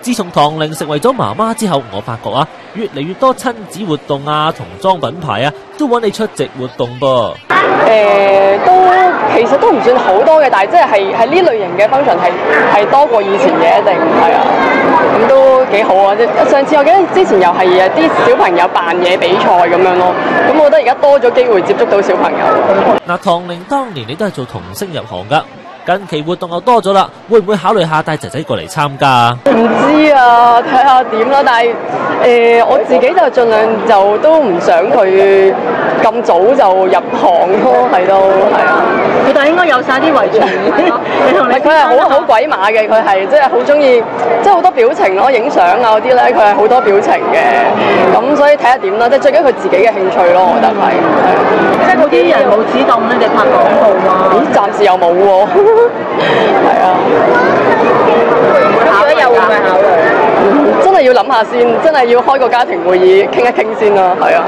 自從唐玲成為咗媽媽之後，我發覺啊，越嚟越多親子活動啊，童裝品牌啊，都揾你出席活動噃。其實都唔算好多嘅，但係即係呢類型嘅 function 係多過以前嘅，一定係啊，咁都幾好啊！上次我記得之前又係啲小朋友扮嘢比賽咁樣咯，咁我覺得而家多咗機會接觸到小朋友。嗱，唐玲當年你都係做童星入行㗎。近期活動又多咗啦，會唔會考慮下帶仔仔過嚟參加？唔知啊，睇下點啦。但係我自己就盡量就都唔想佢咁早就入行咯，係都係啊。佢哋應該有晒啲遺傳。佢係好鬼馬嘅，佢係即係好中意，即係好多表情咯，影相啊嗰啲咧，佢係好多表情嘅。咁所以睇下點啦，即係最緊要佢自己嘅興趣咯，我覺得係。即係嗰啲人冇主動咧，你拍廣告啊？咦，暫時又冇喎。係啊，考慮又會唔會考慮？真係要諗下先，真係要開個家庭會議傾一傾先啦，係啊。